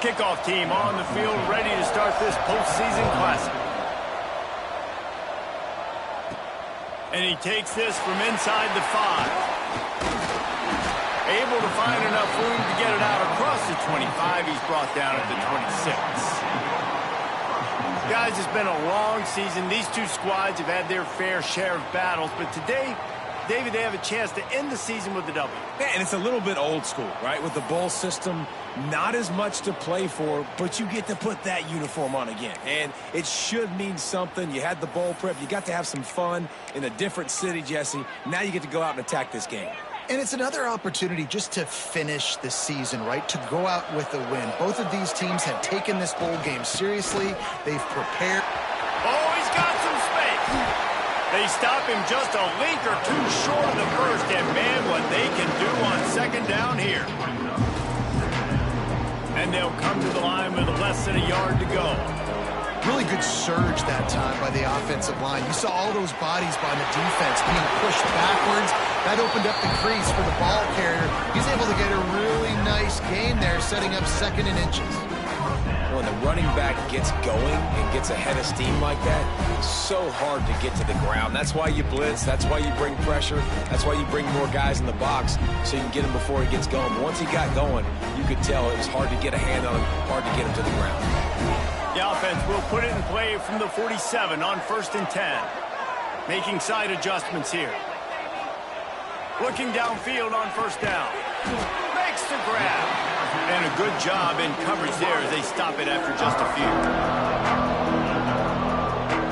kickoff team on the field, ready to start this postseason classic. And he takes this from inside the 5. Able to find enough room to get it out across the 25. He's brought down at the 26. Guys, it's been a long season. These two squads have had their fair share of battles, but today, David, they have a chance to end the season with a W. Yeah, and it's a little bit old school, right? With the bowl system, not as much to play for, but you get to put that uniform on again. And it should mean something. You had the bowl prep. You got to have some fun in a different city, Jesse. Now you get to go out and attack this game. And it's another opportunity just to finish the season, right? To go out with a win. Both of these teams have taken this bowl game seriously. They've prepared. Oh, he's got some space. They stop him just a link or two short of the first, and man, what they can do on second down here. And they'll come to the line with less than a yard to go. Really good surge that time by the offensive line. You saw all those bodies by the defense being pushed backwards. That opened up the crease for the ball carrier. He's able to get a really nice gain there, setting up second and inches. When the running back gets going and gets ahead of steam like that, it's so hard to get to the ground. That's why you blitz. That's why you bring pressure. That's why you bring more guys in the box so you can get him before he gets going. But once he got going, you could tell it was hard to get a hand on him, hard to get him to the ground. The offense will put it in play from the 47 on 1st and 10. Making side adjustments here. Looking downfield on 1st down. Makes the grab. And a good job in coverage there as they stop it after just a few.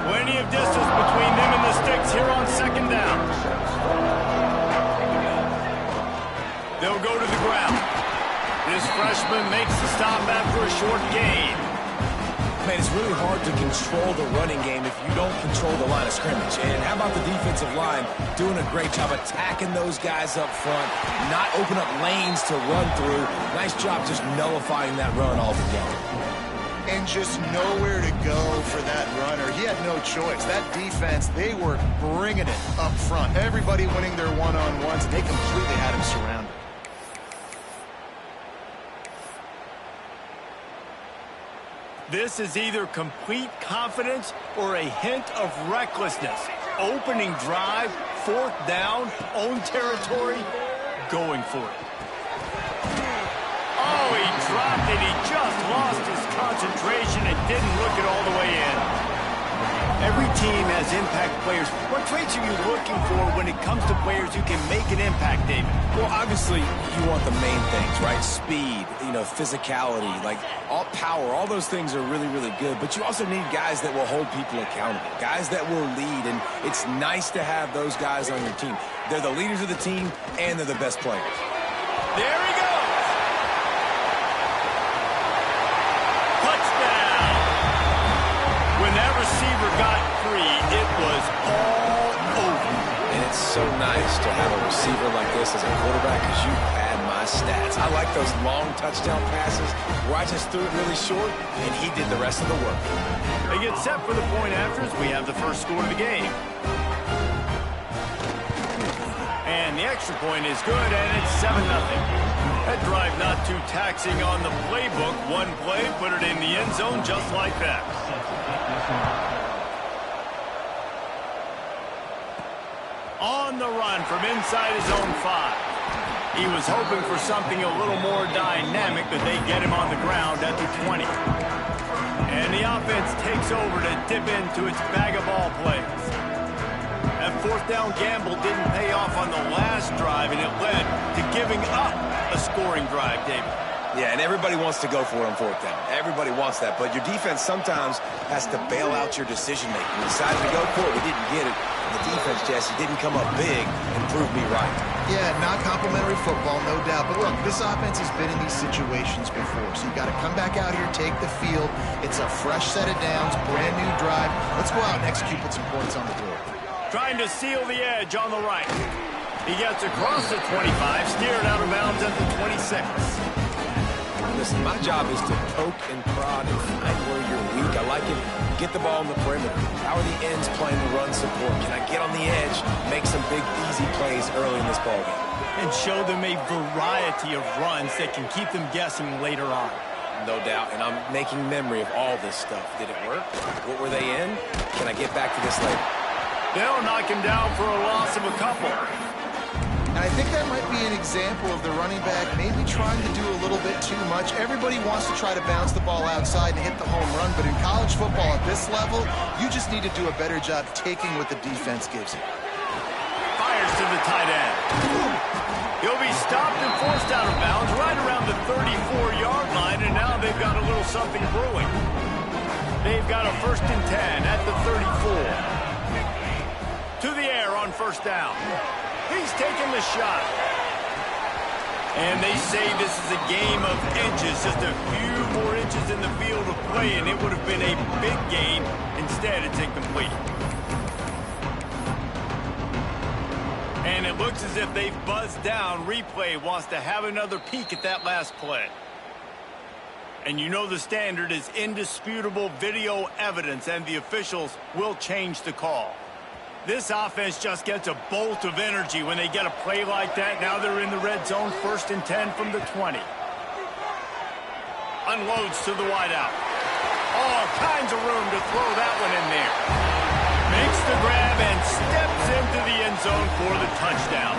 Plenty of distance between them and the sticks here on 2nd down. They'll go to the ground. This freshman makes the stop after a short gain. Man, it's really hard to control the running game if you don't control the line of scrimmage. And how about the defensive line doing a great job attacking those guys up front, not open up lanes to run through. Nice job just nullifying that run altogether. And just nowhere to go for that runner. He had no choice. That defense, they were bringing it up front. Everybody winning their one-on-ones, and they completely had him surrounded. This is either complete confidence or a hint of recklessness. Opening drive, 4th down, own territory, going for it. Oh, he dropped it. He just lost his concentration and didn't look it all the way in. Every team has impact players. What traits are you looking for when it comes to players who can make an impact, David? Well, obviously, you want the main things, right? Speed, physicality, like all power, all those things are really, really good. But you also need guys that will hold people accountable, guys that will lead. And it's nice to have those guys on your team. They're the leaders of the team, and they're the best players. There he goes. Touchdown. When that receiver got free, it was all over. And it's so nice to have a receiver like this as a quarterback because you pad my stats. I like those long touchdown passes where I just threw it really short and he did the rest of the work. They get set for the point afters. We have the first score of the game. And the extra point is good, and it's 7-0. That drive not too taxing on the playbook. One play, put it in the end zone just like that. On the run from inside his own 5. He was hoping for something a little more dynamic, but they get him on the ground at the 20. And the offense takes over to dip into its bag of ball plays. That 4th down gamble didn't pay off on the last drive, and it led to giving up a scoring drive, David. Yeah, and everybody wants to go for it on 4th down. Everybody wants that, but your defense sometimes has to bail out your decision-making. We decided to go for it. We didn't get it. The defense, Jesse, didn't come up big and prove me right. Yeah, not complimentary football, no doubt. But look, this offense has been in these situations before, so you got to come back out here, take the field. It's a fresh set of downs, brand new drive. Let's go out and execute, put some points on the board. Trying to seal the edge on the right. He gets across the 25, steered out of bounds at the 26. Listen, my job is to poke and prod and find where you're weak. I like it. Get the ball in the perimeter. How are the ends playing the run support? Can I get on the edge, make some big, easy plays early in this ballgame? And show them a variety of runs that can keep them guessing later on. no doubt, and I'm making memory of all this stuff. Did it work? What were they in? Can I get back to this later? They'll knock him down for a loss of a couple. And I think that might be an example of the running back maybe trying to do a little bit too much. Everybody wants to try to bounce the ball outside and hit the home run, but in college football at this level, you just need to do a better job taking what the defense gives you. Fires to the tight end. He'll be stopped and forced out of bounds right around the 34-yard line, and now they've got a little something brewing. They've got a 1st and 10 at the 34. To the air on 1st down. He's taking the shot. And they say this is a game of inches, just a few more inches in the field of play, and it would have been a big gain. Instead, it's incomplete. And it looks as if they've buzzed down. Replay wants to have another peek at that last play. And you know the standard is indisputable video evidence, and the officials will change the call. This offense just gets a bolt of energy when they get a play like that. Now they're in the red zone, 1st and 10 from the 20. Unloads to the wideout. All kinds of room to throw that one in there. Makes the grab and steps into the end zone for the touchdown.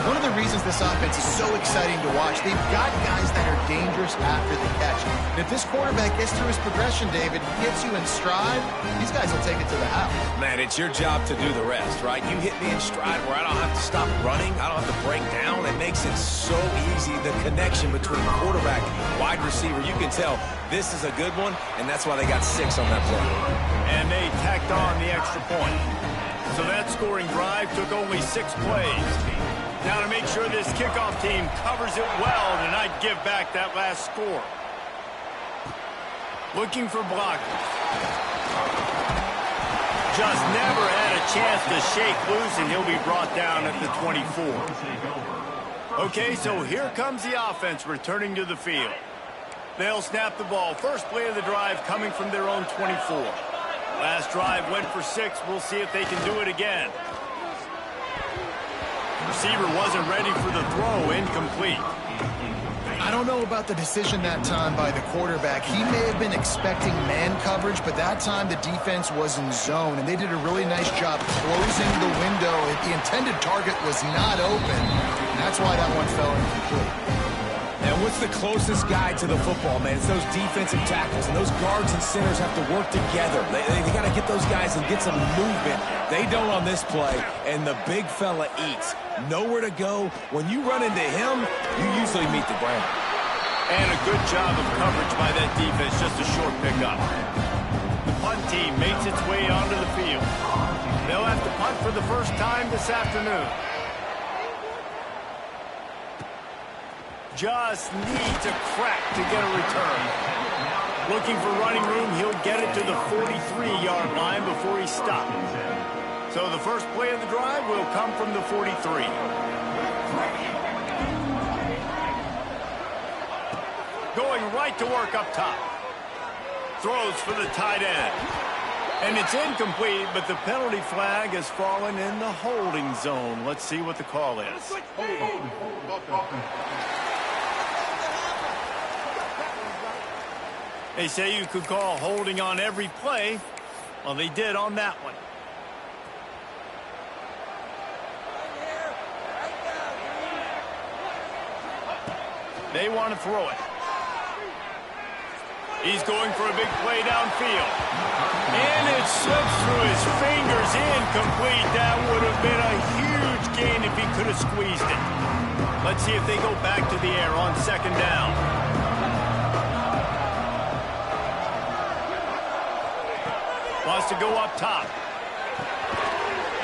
One of the reasons this offense is so exciting to watch, they've got guys that are dangerous after the catch. And if this quarterback gets through his progression, David, gets you in stride, these guys will take it to the house. Man, it's your job to do the rest, right? You hit me in stride where I don't have to stop running. I don't have to break down. It makes it so easy, the connection between quarterback and wide receiver. You can tell this is a good one, and that's why they got 6 on that play. And they tacked on the extra point. So that scoring drive took only 6 plays. Now to make sure this kickoff team covers it well to not give back that last score. Looking for blockers. Just never had a chance to shake loose, and he'll be brought down at the 24. Okay, so here comes the offense returning to the field. They'll snap the ball. First play of the drive coming from their own 24. Last drive went for 6. We'll see if they can do it again. Receiver wasn't ready for the throw. Incomplete. I don't know about the decision that time by the quarterback. He may have been expecting man coverage, but that time the defense was in zone, and they did a really nice job closing the window. The intended target was not open, and that's why that one fell incomplete. And what's the closest guy to the football, man? It's those defensive tackles, and those guards and centers have to work together. They got to get those guys and get some movement. They don't on this play, and the big fella eats. Nowhere to go. When you run into him, you usually meet the ground. And a good job of coverage by that defense, just a short pickup. The punt team makes its way onto the field. They'll have to punt for the first time this afternoon. Just needs a crack to get a return. Looking for running room, he'll get it to the 43-yard line before he stops. So the first play of the drive will come from the 43. Going right to work up top. Throws for the tight end. And it's incomplete, but the penalty flag has fallen in the holding zone. Let's see what the call is. They say you could call holding on every play. Well, they did on that one. They want to throw it. He's going for a big play downfield. And it slips through his fingers, incomplete. That would have been a huge gain if he could have squeezed it. Let's see if they go back to the air on 2nd down. Wants to go up top.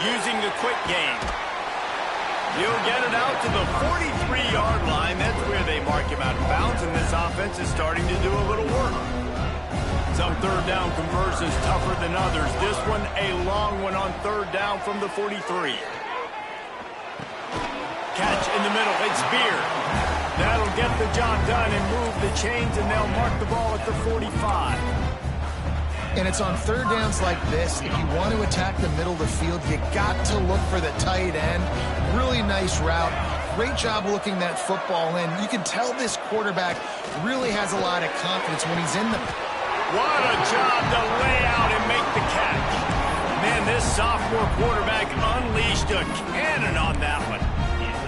Using the quick game. He'll get it out to the 43-yard line. That's where they mark him out of bounds, and this offense is starting to do a little work. Some 3rd down conversions tougher than others. This one a long one on 3rd down from the 43. Catch in the middle. It's Beard. That'll get the job done and move the chains, and they'll mark the ball at the 45. And it's on 3rd downs like this. If you want to attack the middle of the field, you got to look for the tight end. Really nice route. great job looking that football in. You can tell this quarterback really has a lot of confidence when he's in the... What a job to lay out and make the catch. Man, this sophomore quarterback unleashed a cannon on that one.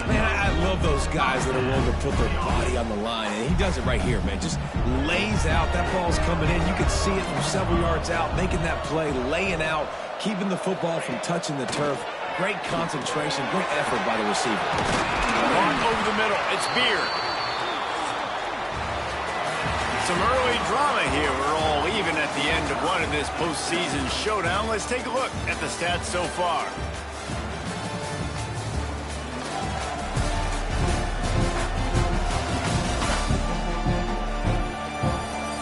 Man, I love those guys that are willing to put their body on the line, and he does it right here, man. Just lays out. That ball's coming in. You can see it from several yards out, making that play, laying out, keeping the football from touching the turf. Great concentration, great effort by the receiver. On over the middle, it's Beard. Some early drama here. We're all even at the end of one in this postseason showdown. Let's take a look at the stats so far.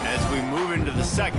As we move into the second